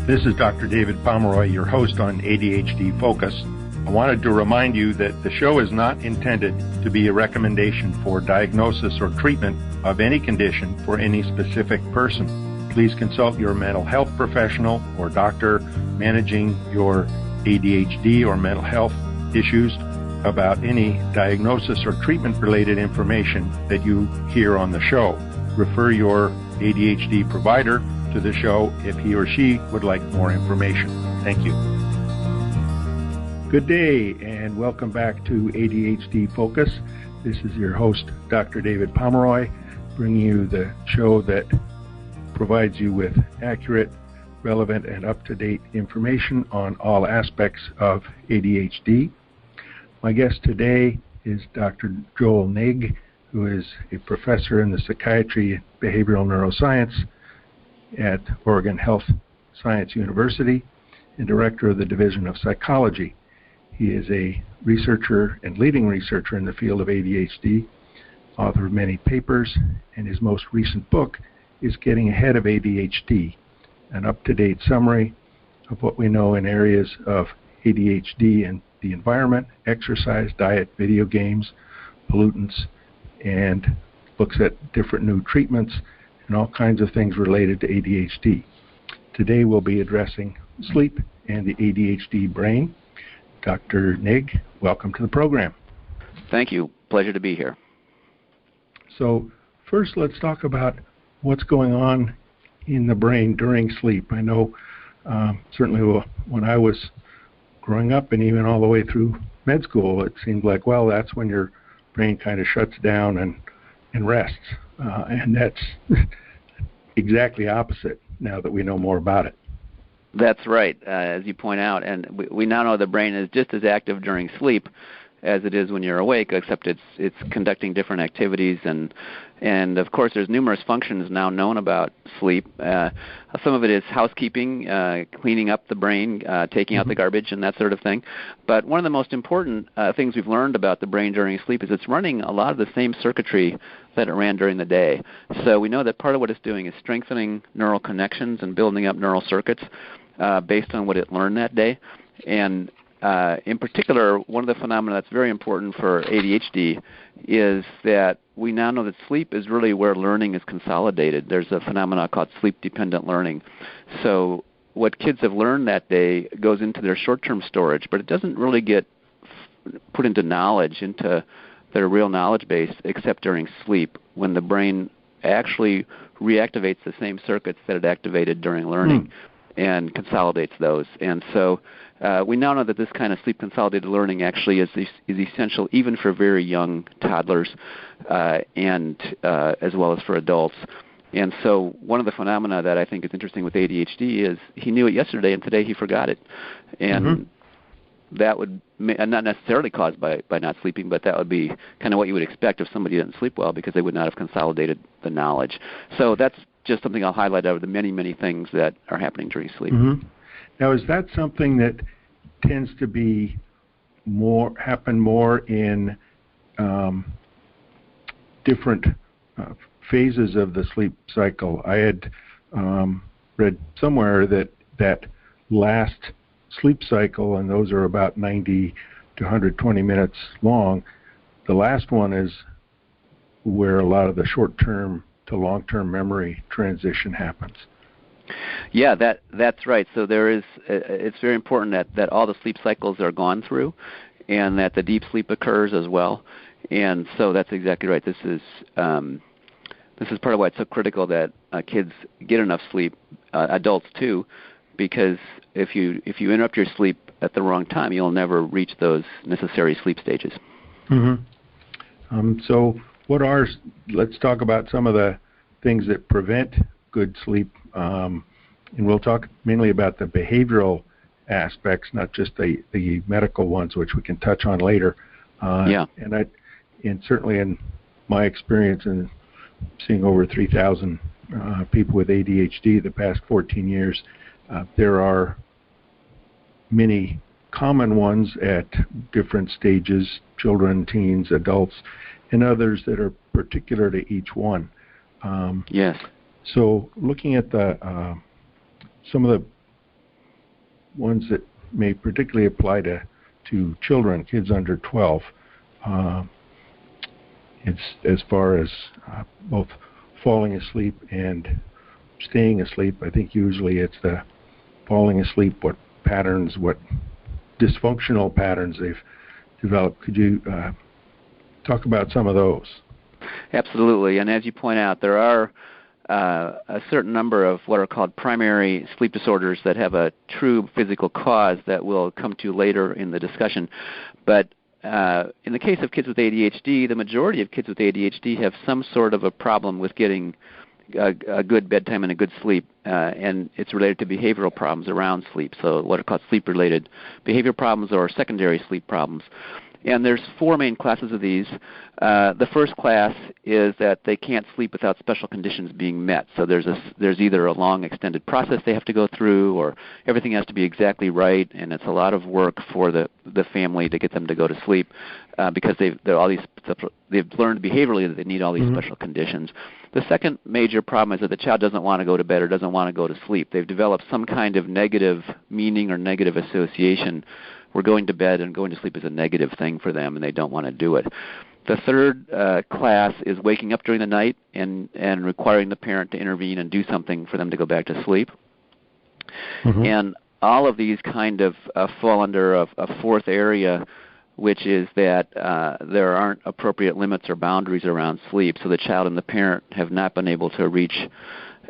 This is Dr. David Pomeroy, your host on ADHD Focus. I wanted to remind you that the show is not intended to be a recommendation for diagnosis or treatment of any condition for any specific person. Please consult your mental health professional or doctor managing your ADHD or mental health issues about any diagnosis or treatment-related information that you hear on the show. Refer your ADHD provider to the show if he or she would like more information. Thank you. Good day and welcome back to ADHD Focus. This is your host, Dr. David Pomeroy, bringing you the show that provides you with accurate, relevant, and up-to-date information on all aspects of ADHD. My guest today is Dr. Joel Nigg, who is a professor in the Psychiatry and Behavioral Neuroscience at Oregon Health Science University and director of the Division of Psychology. He is a researcher and leading researcher in the field of ADHD, author of many papers, and his most recent book is Getting Ahead of ADHD, an up-to-date summary of what we know in areas of ADHD and the environment, exercise, diet, video games, pollutants, and looks at different new treatments and all kinds of things related to ADHD. Today we'll be addressing sleep and the ADHD brain. Dr. Nigg, welcome to the program. Thank you. Pleasure to be here. So first let's talk about what's going on in the brain during sleep. I know certainly when I was growing up and even all the way through med school, it seemed like, well, that's when your brain kind of shuts down and rests. And that's exactly opposite now that we know more about it. That's right, as you point out. And we now know the brain is just as active during sleep as it is when you're awake, except it's conducting different activities. And of course, there's numerous functions now known about sleep. Some of it is housekeeping, cleaning up the brain, taking out the garbage and that sort of thing. But one of the most important things we've learned about the brain during sleep is it's running a lot of the same circuitry that it ran during the day. So we know that part of what it's doing is strengthening neural connections and building up neural circuits based on what it learned that day. And in particular, one of the phenomena that's very important for ADHD is that we now know that sleep is really where learning is consolidated. There's a phenomenon called sleep-dependent learning. So what kids have learned that day goes into their short-term storage, but it doesn't really get put into knowledge, into their real knowledge base, except during sleep, when the brain actually reactivates the same circuits that it activated during learning and consolidates those. And so we now know that this kind of sleep-consolidated learning actually is essential even for very young toddlers and as well as for adults. And so one of the phenomena that I think is interesting with ADHD is he knew it yesterday and today he forgot it. And that would not necessarily caused by not sleeping, but that would be kind of what you would expect if somebody didn't sleep well, because they would not have consolidated the knowledge. So that's just something I'll highlight out of the many, many things that are happening during sleep. Now, is that something that tends to be happen more in different phases of the sleep cycle? I had read somewhere that last sleep cycle, and those are about 90 to 120 minutes long, the last one is where a lot of the short-term to long-term memory transition happens. Yeah, that's right. So it's very important that all the sleep cycles are gone through and that the deep sleep occurs as well. And so that's exactly right. This is part of why it's so critical that kids get enough sleep, adults too, because if you interrupt your sleep at the wrong time, you'll never reach those necessary sleep stages. So let's talk about some of the things that prevent good sleep, and we'll talk mainly about the behavioral aspects, not just the medical ones, which we can touch on later. And certainly in my experience in seeing over 3,000 people with ADHD the past 14 years, there are many common ones at different stages, children, teens, adults, and others that are particular to each one. Yes. So looking at some of the ones that may particularly apply to children, kids under 12. It's as far as both falling asleep and staying asleep. I think usually it's the falling asleep, what patterns, what dysfunctional patterns they've developed. Could you talk about some of those? Absolutely. And as you point out, there are a certain number of what are called primary sleep disorders that have a true physical cause that we'll come to later in the discussion. But in the case of kids with ADHD, the majority of kids with ADHD have some sort of a problem with getting a good bedtime and a good sleep, and it's related to behavioral problems around sleep, so what are called sleep-related behavior problems or secondary sleep problems. And there's four main classes of these. The first class is that they can't sleep without special conditions being met. So there's either a long extended process they have to go through, or everything has to be exactly right, and it's a lot of work for the family to get them to go to sleep because they've learned behaviorally that they need all these special conditions. The second major problem is that the child doesn't want to go to bed or doesn't want to go to sleep. They've developed some kind of negative meaning or negative association where going to bed and going to sleep is a negative thing for them, and they don't want to do it. The third class is waking up during the night and requiring the parent to intervene and do something for them to go back to sleep. And all of these kind of fall under a fourth area, which is that there aren't appropriate limits or boundaries around sleep, so the child and the parent have not been able to reach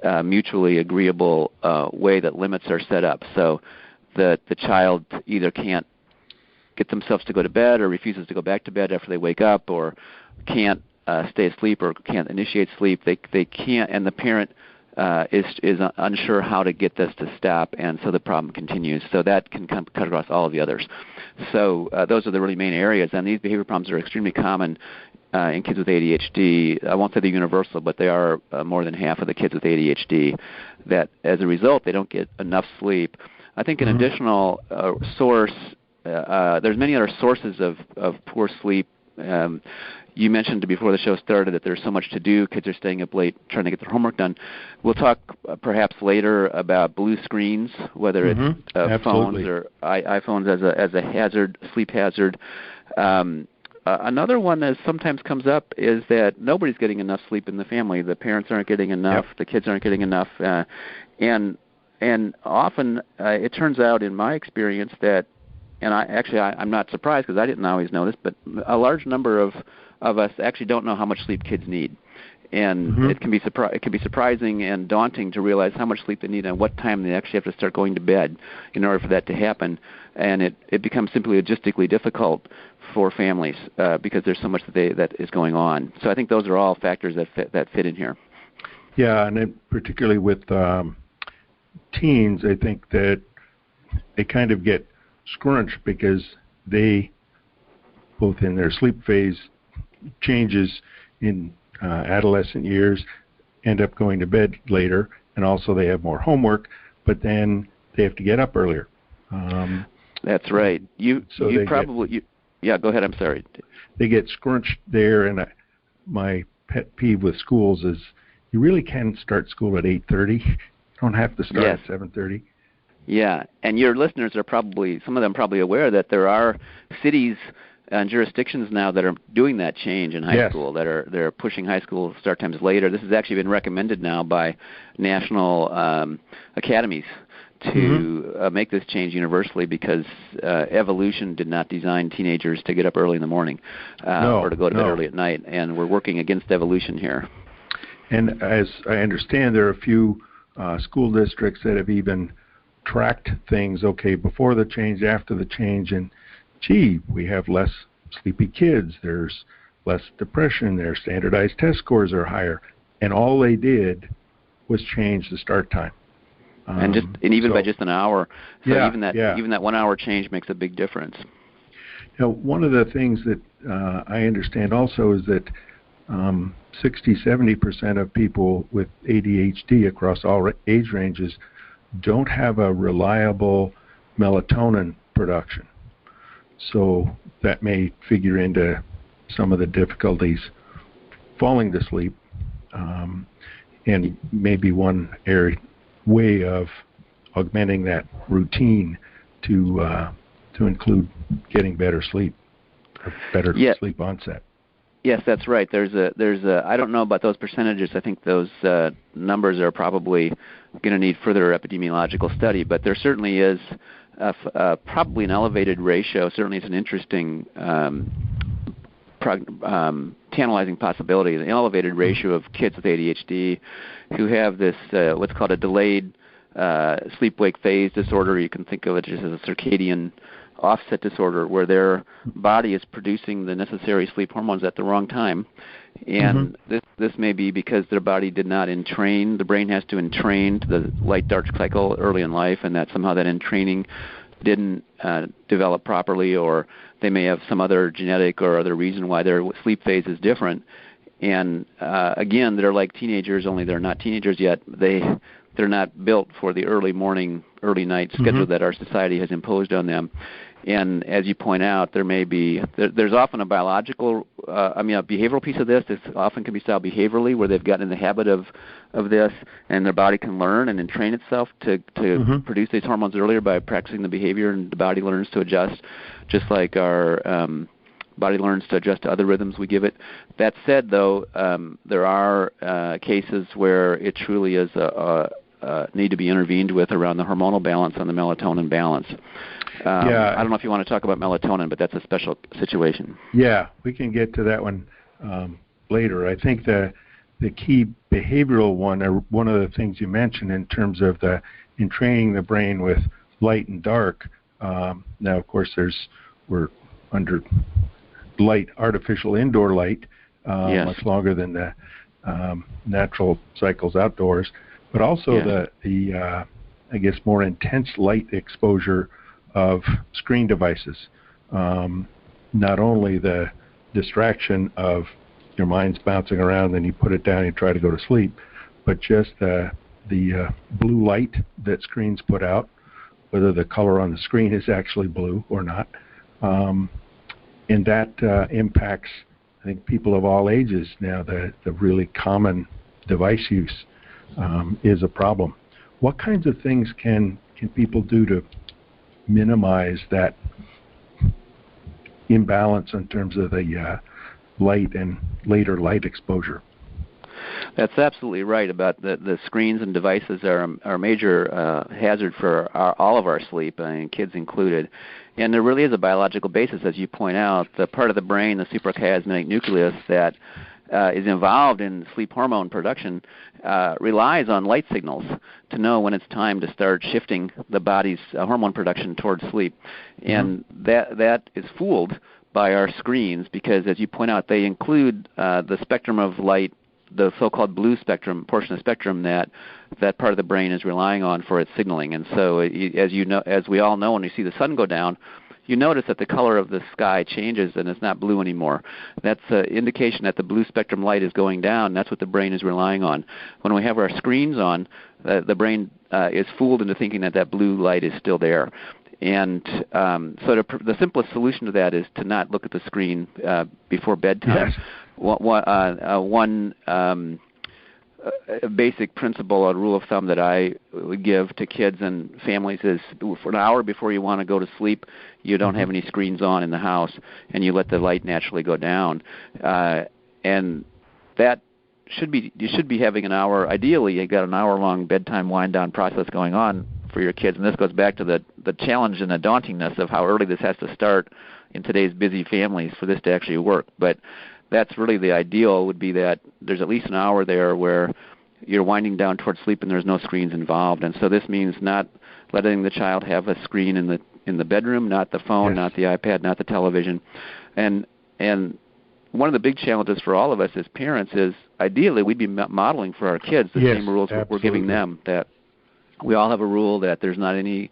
a mutually agreeable way that limits are set up. So the child either can't get themselves to go to bed or refuses to go back to bed after they wake up, or can't stay asleep or can't initiate sleep. They can't, and the parent is unsure how to get this to stop, and so the problem continues. So that can cut across all of the others. So those are the really main areas, and these behavior problems are extremely common in kids with ADHD. I won't say they're universal, but they are more than half of the kids with ADHD, that as a result they don't get enough sleep. I think an additional source, there's many other sources of poor sleep. You mentioned before the show started that there's so much to do. Kids are staying up late trying to get their homework done. We'll talk perhaps later about blue screens, whether it's phones or iPhones as a hazard, sleep hazard. Another one that sometimes comes up is that nobody's getting enough sleep in the family. The parents aren't getting enough. The kids aren't getting enough. And often it turns out in my experience that, and I'm not surprised because I didn't always know this, but a large number of us actually don't know how much sleep kids need. And it can be surprising and daunting to realize how much sleep they need and what time they actually have to start going to bed in order for that to happen. And it becomes simply logistically difficult for families because there's so much that is going on. So I think those are all factors that fit in here. Yeah, and particularly with teens, I think that they kind of get scrunched because they, both in their sleep phase changes in adolescent years, end up going to bed later, and also they have more homework, but then they have to get up earlier. That's right. Yeah, go ahead. I'm sorry. They get scrunched there, and my pet peeve with schools is you really can start school at 8:30. You don't have to start at 7:30. Yeah, and your listeners are probably, some of them probably aware that there are cities and jurisdictions now that are doing that change in high school, they're pushing high school start times later. This has actually been recommended now by national academies to make this change universally because evolution did not design teenagers to get up early in the morning or to go to bed early at night, and we're working against evolution here. And as I understand, there are a few school districts that have even tracked things, before the change, after the change, and we have less sleepy kids, there's less depression, their standardized test scores are higher, and all they did was change the start time. Even by just an hour. So even that 1 hour change makes a big difference. Now, one of the things that I understand also is that 60-70% of people with ADHD across all age ranges don't have a reliable melatonin production. So that may figure into some of the difficulties falling to sleep, and maybe one way of augmenting that routine to include getting better sleep, or better sleep onset. Yes, that's right. There's a. I don't know about those percentages. I think those numbers are probably going to need further epidemiological study. But there certainly is probably an elevated ratio. Certainly, it's an interesting tantalizing possibility. The elevated ratio of kids with ADHD who have this what's called a delayed sleep-wake phase disorder. You can think of it just as a circadian offset disorder, where their body is producing the necessary sleep hormones at the wrong time. And this may be because their body did not entrain. The brain has to entrain to the light-dark cycle early in life, and that somehow that entraining didn't develop properly, or they may have some other genetic or other reason why their sleep phase is different. And again, they're like teenagers, only they're not teenagers yet. They're not built for the early morning, early night schedule that our society has imposed on them. And as you point out, there's often a biological, a behavioral piece of this. This often can be styled behaviorally, where they've gotten in the habit of this, and their body can learn and entrain itself to produce these hormones earlier by practicing the behavior, and the body learns to adjust, just like our body learns to adjust to other rhythms we give it. That said, though, there are cases where it truly is need to be intervened with around the hormonal balance and the melatonin balance. I don't know if you want to talk about melatonin, but that's a special situation. Yeah, we can get to that one later. I think the key behavioral one, or one of the things you mentioned in terms of in training the brain with light and dark. Now, of course, we're under light, artificial indoor light, much longer than the natural cycles outdoors, but also the I guess more intense light exposure of screen devices. Not only the distraction of your mind's bouncing around, then you put it down and you try to go to sleep, but just the blue light that screens put out, whether the color on the screen is actually blue or not. And that impacts, I think, people of all ages now. The really common device use is a problem. What kinds of things can people do to minimize that imbalance in terms of the light and later light exposure? That's absolutely right about the screens and devices are a major hazard for all of our sleep, and kids included. And there really is a biological basis, as you point out. The part of the brain, the suprachiasmatic nucleus, that is involved in sleep hormone production relies on light signals to know when it's time to start shifting the body's hormone production towards sleep. And that is fooled by our screens because, as you point out, they include the spectrum of light, the so-called blue spectrum, portion of the spectrum that part of the brain is relying on for its signaling. And so, as we all know, when we see the sun go down, you notice that the color of the sky changes and it's not blue anymore. That's an indication that the blue spectrum light is going down. That's what the brain is relying on. When we have our screens on, the brain is fooled into thinking that blue light is still there. And so the simplest solution to that is to not look at the screen before bedtime. Yes. One basic principle or rule of thumb that I would give to kids and families is for an hour before you want to go to sleep, you don't have any screens on in the house, and you let the light naturally go down. And that you should be having an hour. Ideally, you got an hour-long bedtime wind-down process going on for your kids, and this goes back to the challenge and the dauntingness of how early this has to start in today's busy families for this to actually work. But that's really the ideal, would be that there's at least an hour there where you're winding down towards sleep and there's no screens involved. And so this means not letting the child have a screen in the bedroom, not the phone, not the iPad, not the television. And one of the big challenges for all of us as parents is ideally we'd be modeling for our kids the same rules we're giving them, that we all have a rule that there's not any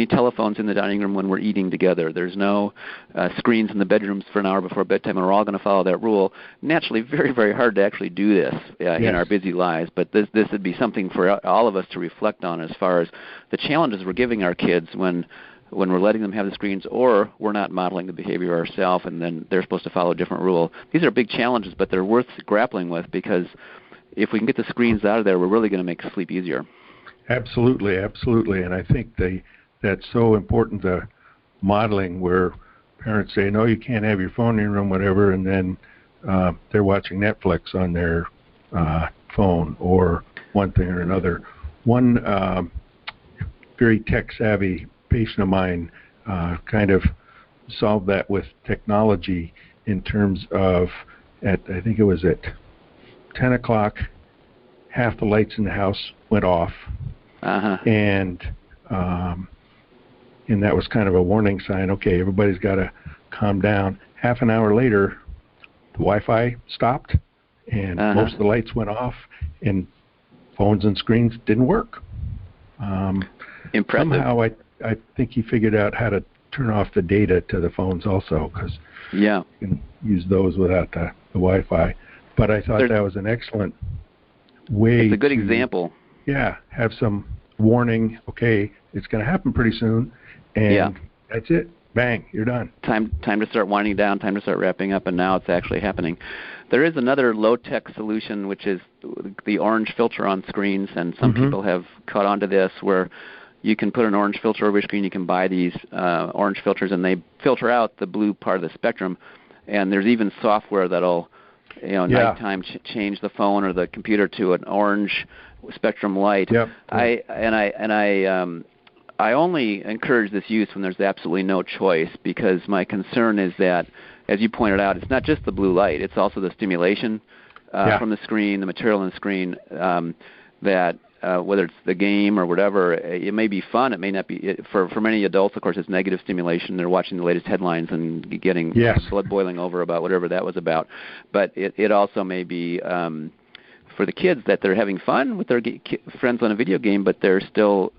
telephones in the dining room when we're eating together. There's no screens in the bedrooms for an hour before bedtime, and we're all going to follow that rule. Naturally, very, very hard to actually do this in our busy lives, but this would be something for all of us to reflect on as far as the challenges we're giving our kids when we're letting them have the screens, or we're not modeling the behavior ourselves, and then they're supposed to follow a different rule. These are big challenges, but they're worth grappling with, because if we can get the screens out of there, we're really going to make sleep easier. Absolutely, absolutely. And I think the that's so important, the modeling where parents say, no, you can't have your phone in your room, whatever, and then they're watching Netflix on their phone or one thing or another. One very tech-savvy patient of mine kind of solved that with technology in terms of, I think it was at 10 o'clock, half the lights in the house went off, and that was kind of a warning sign. Okay, everybody's got to calm down. Half an hour later, the Wi-Fi stopped, and most of the lights went off, and phones and screens didn't work. Impressive. Somehow, I think he figured out how to turn off the data to the phones also, because you can use those without the Wi-Fi. But I thought that was an excellent way. It's a good example. Yeah, have some warning. Okay, it's going to happen pretty soon, and that's it. Bang, you're done. Time to start winding down, time to start wrapping up, and now it's actually happening. There is another low-tech solution, which is the orange filter on screens, and some people have caught on to this, where you can put an orange filter over your screen. You can buy these orange filters, and they filter out the blue part of the spectrum. And there's even software that'll, nighttime change the phone or the computer to an orange spectrum light. Yep. I only encourage this use when there's absolutely no choice, because my concern is that, as you pointed out, it's not just the blue light; it's also the stimulation from the screen, the material on the screen. That whether it's the game or whatever, it may be fun. It may not be. For many adults, of course, it's negative stimulation. They're watching the latest headlines and getting blood boiling over about whatever that was about. But it also may be for the kids that they're having fun with their friends on a video game, but they're still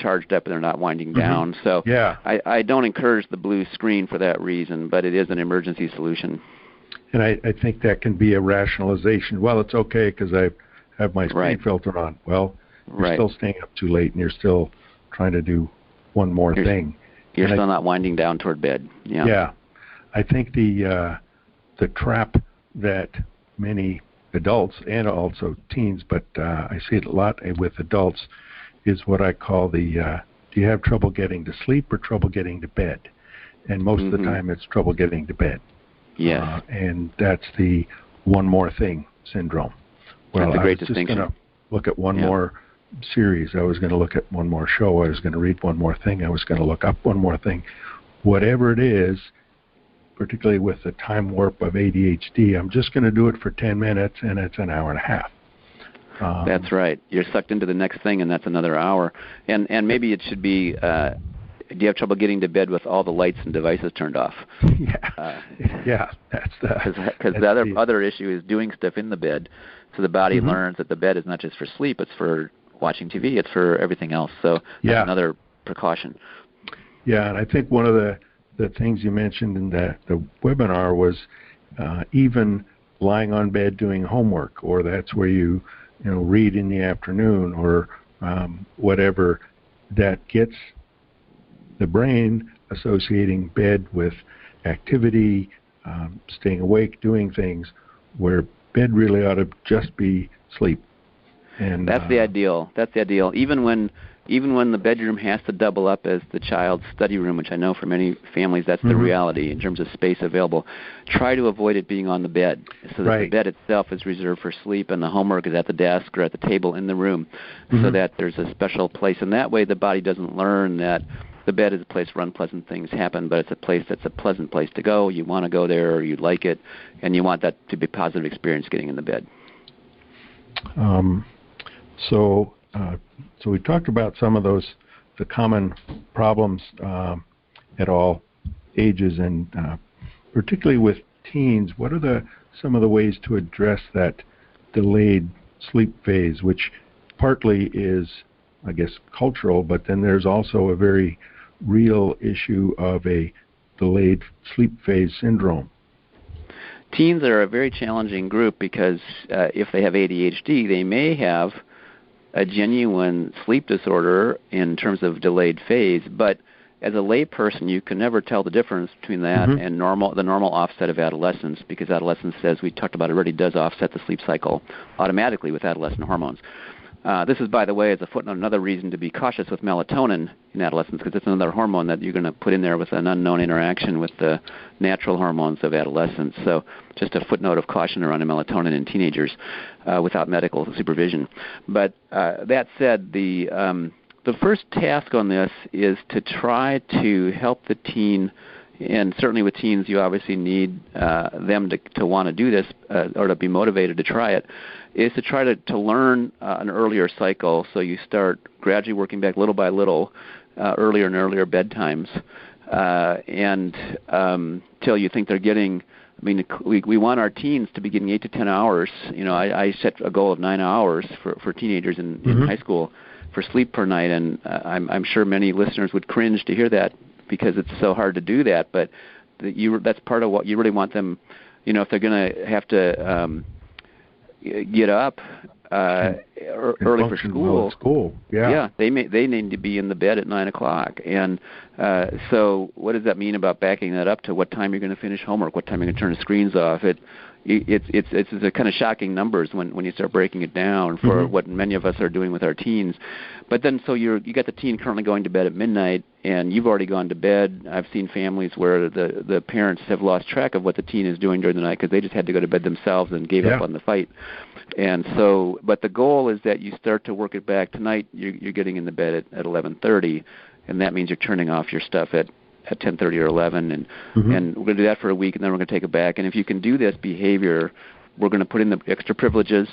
charged up and they're not winding down. So I don't encourage the blue screen for that reason, but it is an emergency solution. And I think that can be a rationalization. Well, it's okay because I have my screen filter on. Well, you're still staying up too late and you're still trying to do one more thing. You're still not winding down toward bed. Yeah. I think the trap that many adults and also teens, but I see it a lot with adults, is what I call the do you have trouble getting to sleep or trouble getting to bed? And most of the time it's trouble getting to bed. Yes. And that's the one more thing syndrome. Well, that's a great I was distinction. just going to look at one more series. I was going to look at one more show. I was going to read one more thing. I was going to look up one more thing. Whatever it is, particularly with the time warp of ADHD, I'm just going to do it for 10 minutes, and it's an hour and a half. That's right. You're sucked into the next thing, and that's another hour. And maybe it should be, do you have trouble getting to bed with all the lights and devices turned off? That's because the other issue is doing stuff in the bed, so the body learns that the bed is not just for sleep, it's for watching TV, it's for everything else. So that's another precaution. Yeah, and I think one of the things you mentioned in the webinar was even lying on bed doing homework, or that's where you read in the afternoon, or whatever, that gets the brain associating bed with activity, staying awake, doing things, where bed really ought to just be sleep. And that's the ideal. That's the ideal. Even when the bedroom has to double up as the child's study room, which I know for many families that's the reality in terms of space available, try to avoid it being on the bed, so that the bed itself is reserved for sleep and the homework is at the desk or at the table in the room, so that there's a special place. And that way the body doesn't learn that the bed is a place where unpleasant things happen, but it's a place that's a pleasant place to go. You want to go there, or you like it, and you want that to be a positive experience getting in the bed. So we talked about some of the common problems at all ages, and particularly with teens. What are some of the ways to address that delayed sleep phase, which partly is, I guess, cultural, but then there's also a very real issue of a delayed sleep phase syndrome? Teens are a very challenging group because if they have ADHD, they may have a genuine sleep disorder in terms of delayed phase, but as a lay person, you can never tell the difference between that and the normal offset of adolescence, because adolescence, as we talked about already, does offset the sleep cycle automatically with adolescent hormones. This is, by the way, as a footnote, another reason to be cautious with melatonin in adolescence, because it's another hormone that you're going to put in there with an unknown interaction with the natural hormones of adolescence. So just a footnote of caution around melatonin in teenagers without medical supervision. But that said, the first task on this is to try to help the teen. And certainly with teens, you obviously need them to want to do this or to be motivated to try it, is to try to learn an earlier cycle. So you start gradually working back little by little, earlier and earlier bedtimes, and till you think they're getting, I mean, we want our teens to be getting 8 to 10 hours. You know, I set a goal of 9 hours for teenagers in high school for sleep per night, and I'm sure many listeners would cringe to hear that, because it's so hard to do that, but that's part of what you really want them, you know, if they're going to have to get up early for school. Yeah, they need to be in the bed at 9 o'clock. And so what does that mean about backing that up to what time you're going to finish homework, what time you're going to turn the screens off? It's a kind of shocking numbers when you start breaking it down for what many of us are doing with our teens. But then so you got the teen currently going to bed at midnight, and you've already gone to bed. I've seen families where the parents have lost track of what the teen is doing during the night because they just had to go to bed themselves and gave up on the fight. And so, but the goal is that you start to work it back. Tonight you're getting in the bed at 11:30, and that means you're turning off your stuff at 10:30 or 11, and we're going to do that for a week, and then we're going to take it back. And if you can do this behavior, we're going to put in the extra privileges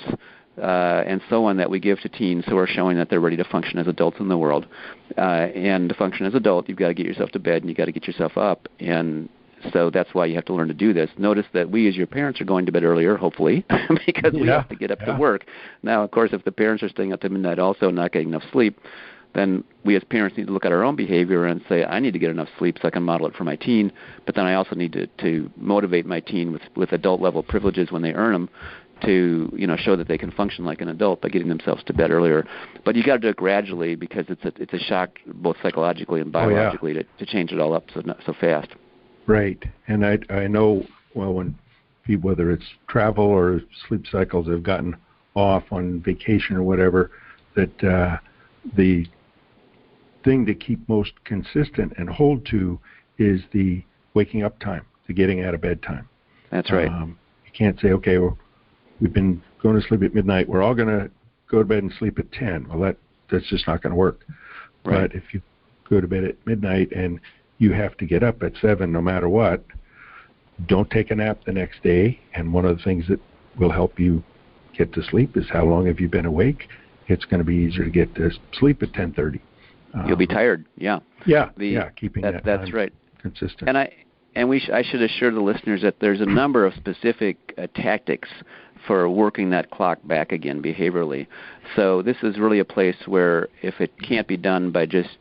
and so on that we give to teens who are showing that they're ready to function as adults in the world. And to function as an adult, you've got to get yourself to bed and you've got to get yourself up. And so that's why you have to learn to do this. Notice that we as your parents are going to bed earlier, hopefully, because we have to get up to work. Now, of course, if the parents are staying up to midnight also not getting enough sleep, then we as parents need to look at our own behavior and say, I need to get enough sleep so I can model it for my teen, but then I also need to motivate my teen with adult-level privileges when they earn them to, you know, show that they can function like an adult by getting themselves to bed earlier. But you got to do it gradually because it's a shock both psychologically and biologically to change it all up so fast. Right. And I know, well, when people, whether it's travel or sleep cycles, have gotten off on vacation or whatever, that the thing to keep most consistent and hold to is the waking up time, the getting out of bed time. That's right. You can't say, okay, well, we've been going to sleep at midnight. We're all going to go to bed and sleep at 10. Well, that's just not going to work. Right. But if you go to bed at midnight and you have to get up at 7 no matter what, don't take a nap the next day. And one of the things that will help you get to sleep is how long have you been awake. It's going to be easier to get to sleep at 10:30. You'll be tired, keeping that's right. consistent. And I should assure the listeners that there's a number of specific tactics for working that clock back again behaviorally. So this is really a place where if it can't be done by just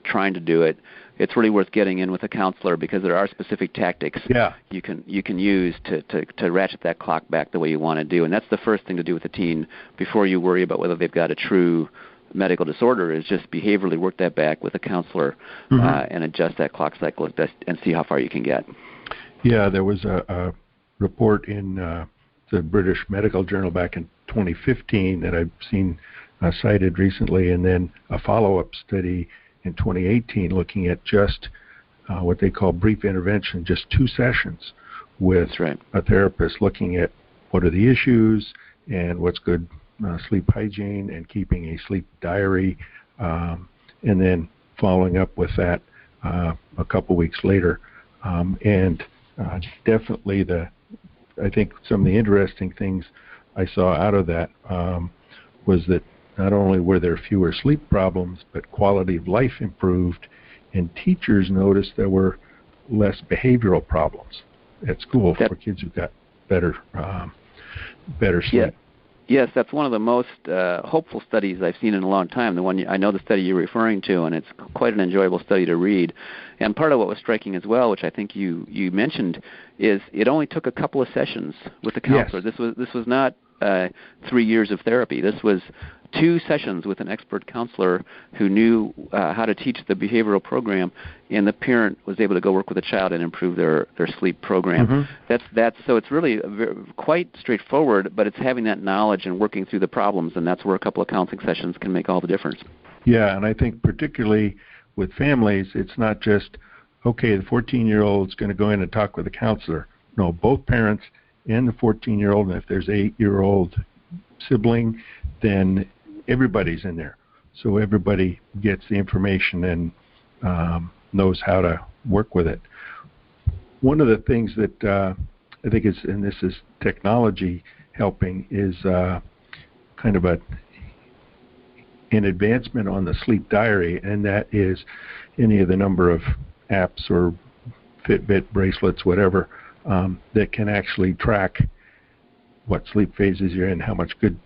trying to do it, it's really worth getting in with a counselor because there are specific tactics you can use to ratchet that clock back the way you want to do. And that's the first thing to do with a teen before you worry about whether they've got a true medical disorder, is just behaviorally work that back with a counselor and adjust that clock cycle and see how far you can get. Yeah, there was a report in the British Medical Journal back in 2015 that I've seen cited recently, and then a follow-up study in 2018 looking at just what they call brief intervention, just 2 sessions with a therapist looking at what are the issues and what's good sleep hygiene and keeping a sleep diary, and then following up with that a couple weeks later. And definitely I think some of the interesting things I saw out of that was that not only were there fewer sleep problems, but quality of life improved, and teachers noticed there were less behavioral problems at school for kids who got better sleep. Yes, that's one of the most hopeful studies I've seen in a long time. The one I know the study you're referring to, and it's quite an enjoyable study to read. And part of what was striking as well, which I think you mentioned, is it only took a couple of sessions with the counselor. Yes. This was not 3 years of therapy. This was 2 sessions with an expert counselor who knew how to teach the behavioral program, and the parent was able to go work with the child and improve their sleep program. That's so it's really quite straightforward, but it's having that knowledge and working through the problems, and that's where a couple of counseling sessions can make all the difference. Yeah, and I think particularly with families, it's not just, okay, the 14-year-old's going to go in and talk with a counselor. No, both parents and the 14-year-old, and if there's an 8-year-old sibling, then everybody's in there. So everybody gets the information and knows how to work with it. One of the things that I think is, and this is technology helping, is kind of an advancement on the sleep diary, and that is any of the number of apps or Fitbit bracelets, whatever, that can actually track what sleep phases you're in, how much good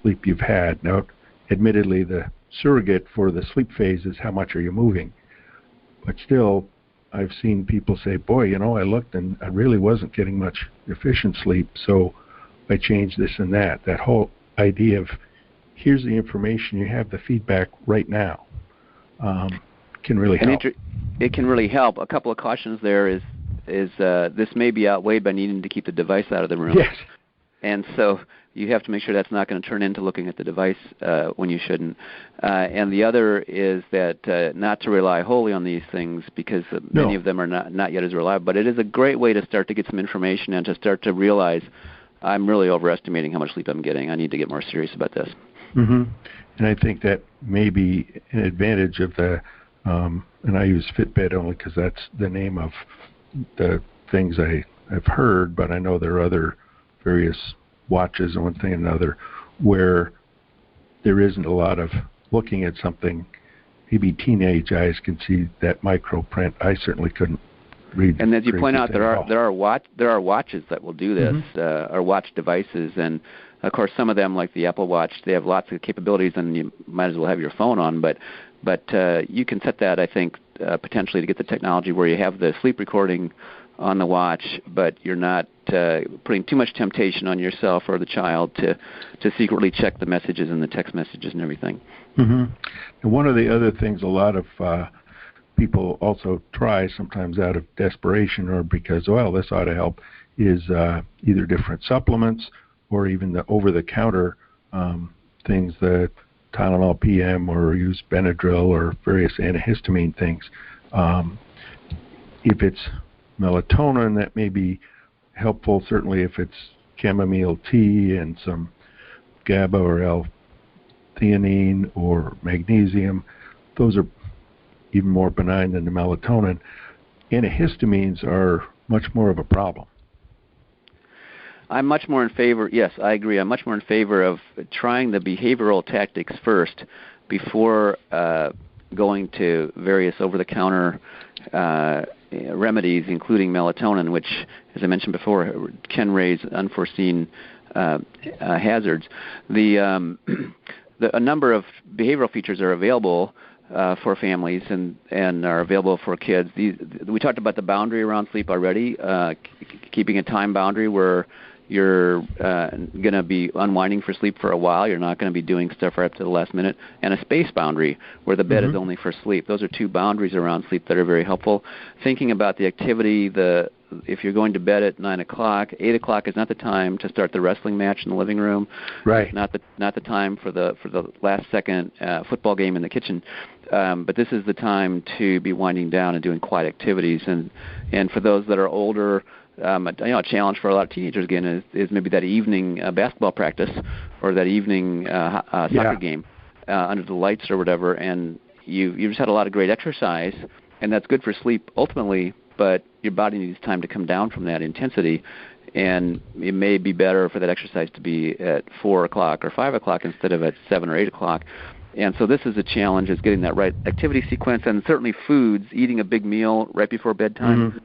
sleep you've had. Now, admittedly, the surrogate for the sleep phase is how much are you moving. But still, I've seen people say, boy, I looked and I really wasn't getting much efficient sleep, so I changed this and that. That whole idea of here's the information, you have the feedback right now, can really help. It can really help. A couple of cautions there is this may be outweighed by needing to keep the device out of the room. Yes. And so you have to make sure that's not going to turn into looking at the device when you shouldn't. And the other is that not to rely wholly on these things, because many of them are not yet as reliable. But it is a great way to start to get some information and to start to realize I'm really overestimating how much sleep I'm getting. I need to get more serious about this. Mm-hmm. And I think that may be an advantage of the, and I use Fitbit only because that's the name of the things I've heard, but I know there are other various watches and one thing and another where there isn't a lot of looking at something. Maybe teenage eyes can see that micro print. I certainly couldn't read. And as you point out, there are watches that will do this, or watch devices, and of course some of them, like the Apple Watch, they have lots of capabilities, and you might as well have your phone on. But you can set that, I think, potentially to get the technology where you have the sleep recording on the watch, but you're not putting too much temptation on yourself or the child to secretly check the messages and the text messages and everything. Mm-hmm. And one of the other things a lot of people also try, sometimes out of desperation or because, well, this ought to help, is either different supplements or even the over-the-counter things, the Tylenol PM, or use Benadryl or various antihistamine things. If it's melatonin, that may be helpful, certainly if it's chamomile tea and some GABA or L-theanine or magnesium. Those are even more benign than the melatonin. Antihistamines are much more of a problem. I'm much more in favor, yes, I agree. I'm much more in favor of trying the behavioral tactics first before going to various over-the-counter remedies, including melatonin, which, as I mentioned before, can raise unforeseen hazards. A number of behavioral features are available for families and are available for kids. We talked about the boundary around sleep already, keeping a time boundary where you're going to be unwinding for sleep for a while. You're not going to be doing stuff right up to the last minute. And a space boundary where the bed is only for sleep. Those are 2 boundaries around sleep that are very helpful. Thinking about the activity, if you're going to bed at 9 o'clock, 8 o'clock is not the time to start the wrestling match in the living room. Right. Not the time for the last second football game in the kitchen. But this is the time to be winding down and doing quiet activities. And for those that are older, a challenge for a lot of teenagers again is maybe that evening basketball practice or that evening soccer game under the lights or whatever, and you just had a lot of great exercise, and that's good for sleep ultimately, but your body needs time to come down from that intensity, and it may be better for that exercise to be at 4 o'clock or 5 o'clock instead of at 7 or 8 o'clock. And so this is a challenge, is getting that right activity sequence, and certainly foods, eating a big meal right before bedtime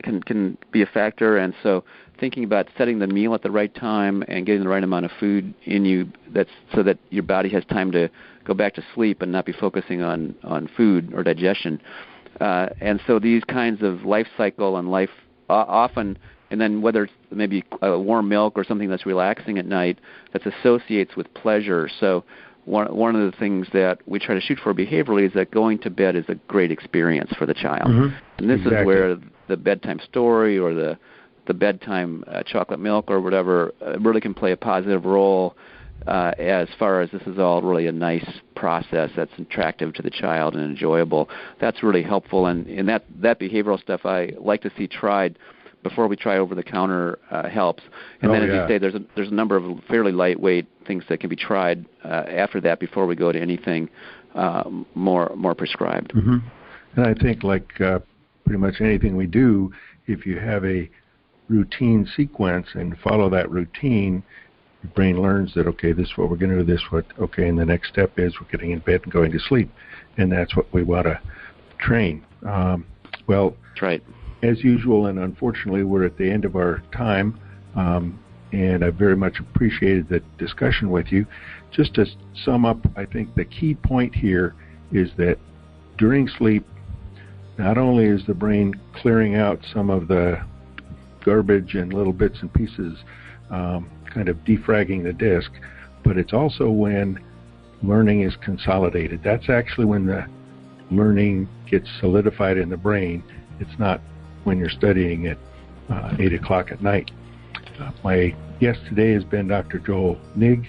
can be a factor. And so thinking about setting the meal at the right time and getting the right amount of food in you, so that your body has time to go back to sleep and not be focusing on food or digestion. And so these kinds of life cycle and life often And then whether it's maybe warm milk or something that's relaxing at night, that associates with pleasure. So one of the things that we try to shoot for behaviorally is that going to bed is a great experience for the child. Mm-hmm. And this Exactly. is where the bedtime story or the bedtime chocolate milk or whatever really can play a positive role as far as this is all really a nice process that's attractive to the child and enjoyable. That's really helpful. And that behavioral stuff I like to see tried before we try over-the-counter helps. And then, as you say, there's a number of fairly lightweight things that can be tried after that before we go to anything more prescribed. Mm-hmm. And I think, like pretty much anything we do, if you have a routine sequence and follow that routine, your brain learns that, okay, this is what we're going to do, and the next step is we're getting in bed and going to sleep. And that's what we want to train. Well, that's right. As usual, and unfortunately, we're at the end of our time, and I very much appreciated the discussion with you. Just to sum up, I think the key point here is that during sleep, not only is the brain clearing out some of the garbage and little bits and pieces, kind of defragging the disk, but it's also when learning is consolidated. That's actually when the learning gets solidified in the brain. It's not when you're studying at 8 o'clock at night. My guest today has been Dr. Joel Nigg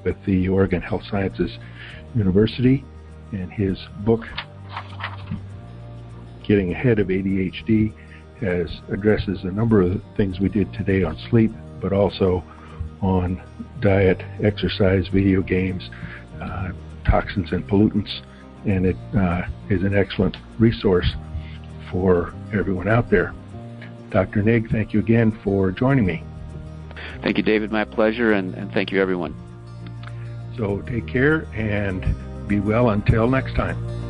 with the Oregon Health Sciences University, and his book, Getting Ahead of ADHD, addresses a number of the things we did today on sleep, but also on diet, exercise, video games, toxins and pollutants, and it is an excellent resource for everyone out there. Dr. Nigg, thank you again for joining me. Thank you, David. My pleasure, and thank you, everyone. So take care and be well until next time.